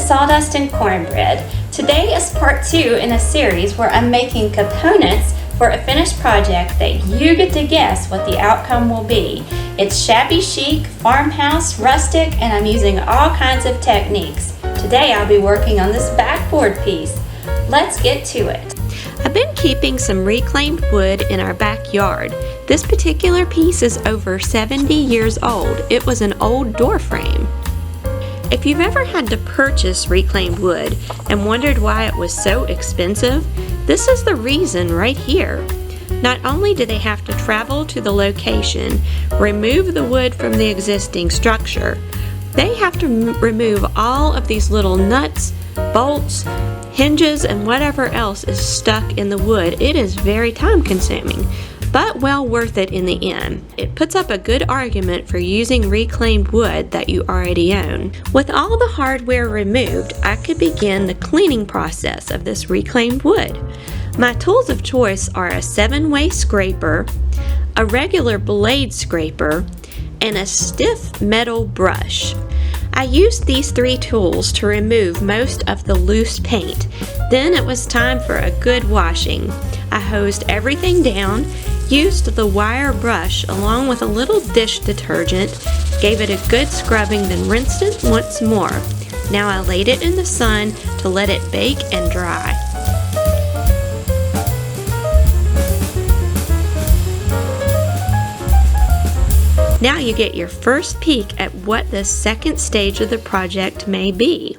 Sawdust and Cornbread. Today is part 2 in a series where I'm making components for a finished project that you get to guess what the outcome will be. It's shabby chic, farmhouse, rustic, and I'm using all kinds of techniques. Today I'll be working on this backboard piece. Let's get to it. I've been keeping some reclaimed wood in our backyard. This particular piece is over 70 years old. It was an old door frame. If you've ever had to purchase reclaimed wood and wondered why it was so expensive, this is the reason right here. Not only do they have to travel to the location, remove the wood from the existing structure, they have to remove all of these little nuts, bolts, hinges, and whatever else is stuck in the wood. It is very time consuming, but well worth it in the end. It puts up a good argument for using reclaimed wood that you already own. With all the hardware removed, I could begin the cleaning process of this reclaimed wood. My tools of choice are a 7-way scraper, a regular blade scraper, and a stiff metal brush. I used these 3 tools to remove most of the loose paint. Then it was time for a good washing. I hosed everything down, used the wire brush along with a little dish detergent, gave it a good scrubbing, then rinsed it once more. Now I laid it in the sun to let it bake and dry. Now you get your first peek at what the second stage of the project may be.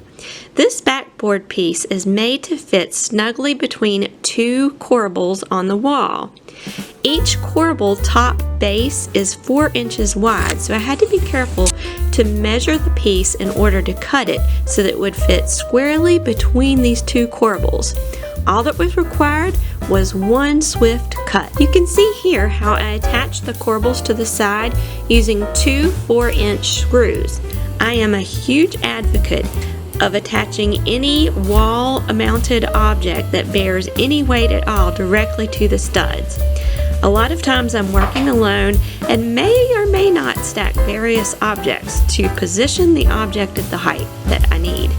This backboard piece is made to fit snugly between 2 corbels on the wall. Each corbel top base is 4 inches wide, so I had to be careful to measure the piece in order to cut it so that it would fit squarely between these 2 corbels. All that was required was one swift cut. You can see here how I attached the corbels to the side using 2 4-inch screws. I am a huge advocate of attaching any wall-mounted object that bears any weight at all directly to the studs. A lot of times I'm working alone and may or may not stack various objects to position the object at the height that I need.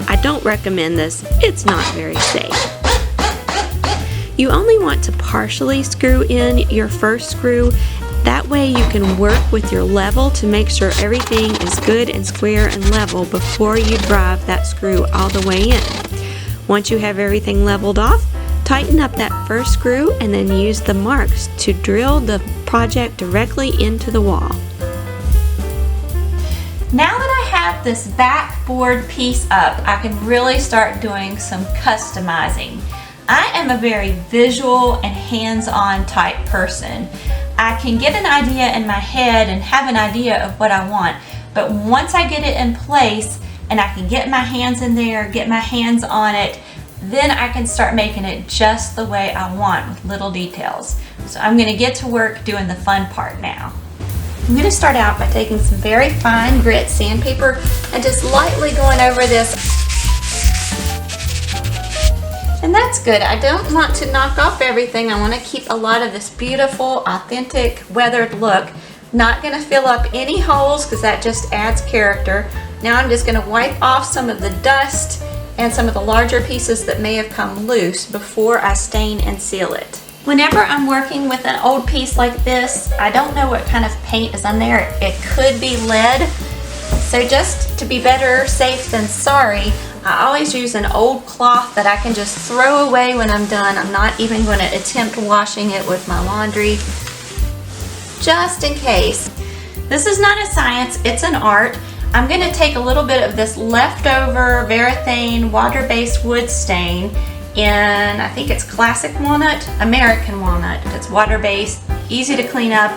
I don't recommend this. It's not very safe. You only want to partially screw in your first screw. That way you can work with your level to make sure everything is good and square and level before you drive that screw all the way in. Once you have everything leveled off, tighten up that first screw and then use the marks to drill the project directly into the wall. Now that I have this backboard piece up, I can really start doing some customizing. I am a very visual and hands-on type person. I can get an idea in my head and have an idea of what I want, but once I get it in place and I can get my hands in there, get my hands on it, then I can start making it just the way I want with little details. So I'm going to get to work doing the fun part now. I'm going to start out by taking some very fine grit sandpaper and just lightly going over this. And that's good. I don't want to knock off everything. I want to keep a lot of this beautiful, authentic, weathered look. Not going to fill up any holes because that just adds character. Now I'm just going to wipe off some of the dust and some of the larger pieces that may have come loose before I stain and seal it. Whenever I'm working with an old piece like this, I don't know what kind of paint is on there. It could be lead. So just to be better safe than sorry, I always use an old cloth that I can just throw away when I'm done. I'm not even going to attempt washing it with my laundry, just in case. This is not a science, it's an art. I'm going to take a little bit of this leftover Varathane water-based wood stain in, I think it's classic walnut, American walnut. It's water-based, easy to clean up,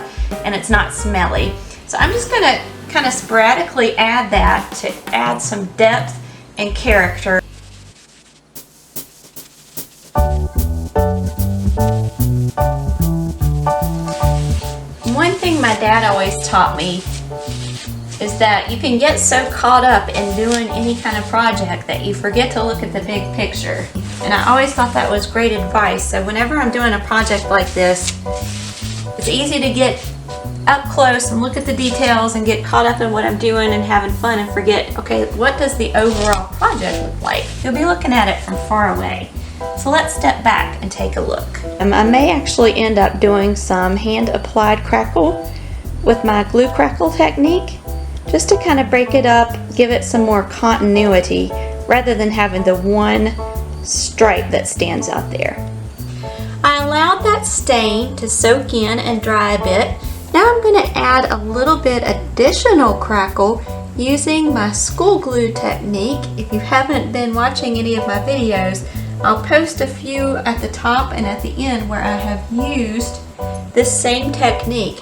and it's not smelly. So I'm just going to kind of sporadically add that to add some depth and character. One thing my dad always taught me is that you can get so caught up in doing any kind of project that you forget to look at the big picture. And I always thought that was great advice. So whenever I'm doing a project like this, it's easy to get up close and look at the details and get caught up in what I'm doing and having fun and forget, okay, what does the overall project look like? You'll be looking at it from far away. So let's step back and take a look. I may actually end up doing some hand applied crackle with my glue crackle technique, just to kind of break it up, give it some more continuity rather than having the one stripe that stands out there. I allowed that stain to soak in and dry a bit. Now I'm going to add a little bit additional crackle using my school glue technique. If you haven't been watching any of my videos, I'll post a few at the top and at the end where I have used this same technique.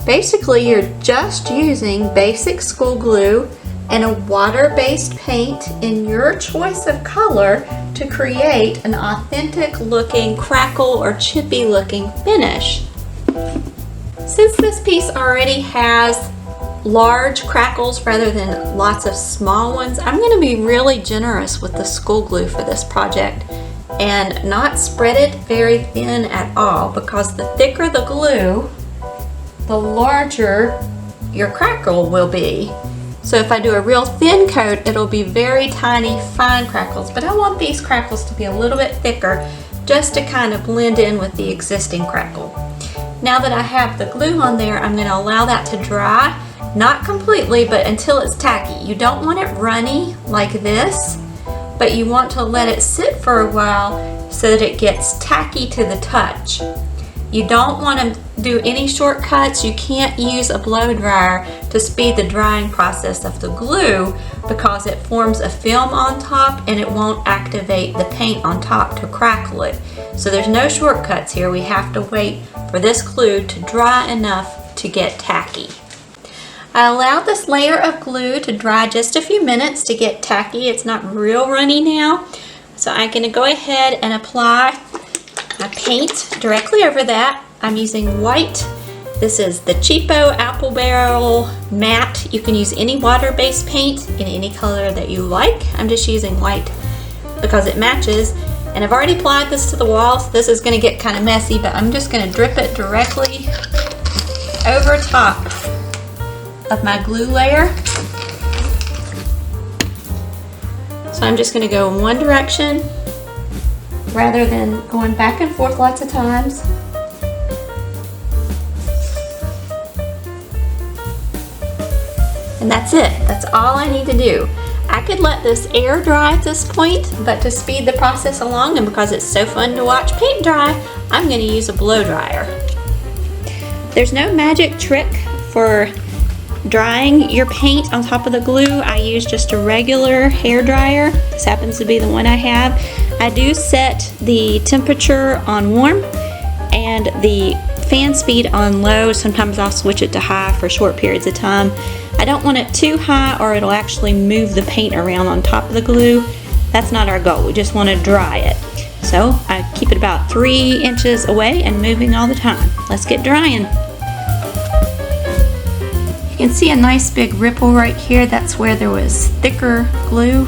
Basically, you're just using basic school glue and a water-based paint in your choice of color to create an authentic looking crackle or chippy looking finish. Since this piece already has large crackles rather than lots of small ones, I'm going to be really generous with the school glue for this project and not spread it very thin at all, because the thicker the glue, the larger your crackle will be. So if I do a real thin coat, it'll be very tiny, fine crackles, but I want these crackles to be a little bit thicker just to kind of blend in with the existing crackle. Now that I have the glue on there, I'm going to allow that to dry, not completely, but until it's tacky. You don't want it runny like this, but you want to let it sit for a while so that it gets tacky to the touch. You don't want to do any shortcuts. You can't use a blow dryer to speed the drying process of the glue, because it forms a film on top and it won't activate the paint on top to crackle it. So there's no shortcuts here. We have to wait for this glue to dry enough to get tacky. I allowed this layer of glue to dry just a few minutes to get tacky. It's not real runny now. So I'm going to go ahead and apply my paint directly over that. I'm using white. This is the Chippy Apple Barrel Matte. You can use any water-based paint in any color that you like. I'm just using white because it matches. And I've already applied this to the wall, so this is going to get kind of messy, but I'm just going to drip it directly over top of my glue layer. So I'm just going to go in one direction rather than going back and forth lots of times. And that's it. That's all I need to do. I could let this air dry at this point, but to speed the process along, and because it's so fun to watch paint dry, I'm going to use a blow dryer. There's no magic trick for drying your paint on top of the glue. I use just a regular hair dryer. This happens to be the one I have. I do set the temperature on warm and the fan speed on low. Sometimes I'll switch it to high for short periods of time. I don't want it too high or it'll actually move the paint around on top of the glue. That's not our goal. We just want to dry it. So I keep it about 3 inches away and moving all the time. Let's get drying. You can see a nice big ripple right here. That's where there was thicker glue,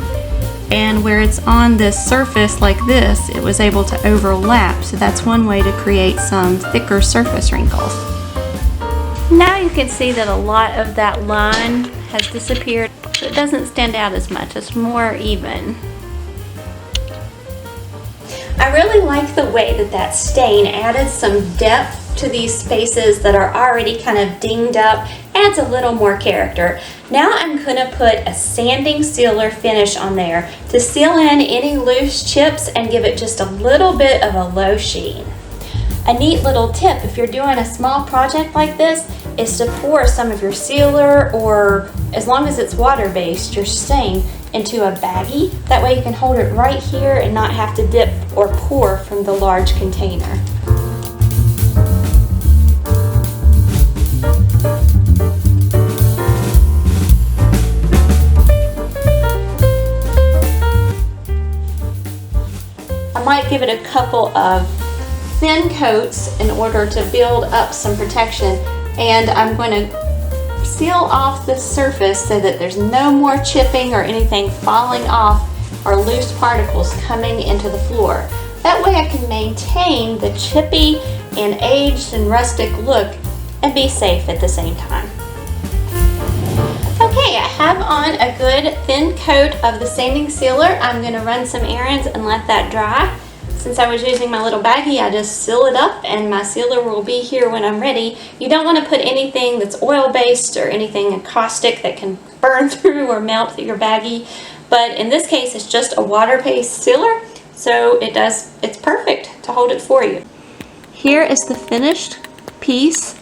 and where it's on this surface like this, it was able to overlap. So that's one way to create some thicker surface wrinkles. Now you can see that a lot of that line has disappeared, so it doesn't stand out as much. It's more even. I really like the way that that stain added some depth to these spaces that are already kind of dinged up. Adds a little more character. Now I'm going to put a sanding sealer finish on there to seal in any loose chips and give it just a little bit of a low sheen. A neat little tip if you're doing a small project like this is to pour some of your sealer, or as long as it's water-based, your stain, into a baggie. That way you can hold it right here and not have to dip or pour from the large container. I might give it a couple of thin coats in order to build up some protection, and I'm going to seal off this surface so that there's no more chipping or anything falling off or loose particles coming into the floor. That way I can maintain the chippy and aged and rustic look and be safe at the same time. Okay, I have on a good thin coat of the sanding sealer. I'm going to run some errands and let that dry. Since I was using my little baggie, I just seal it up and my sealer will be here when I'm ready. You don't want to put anything that's oil-based or anything caustic that can burn through or melt your baggie. But in this case, it's just a water-based sealer, so it's perfect to hold it for you. Here is the finished piece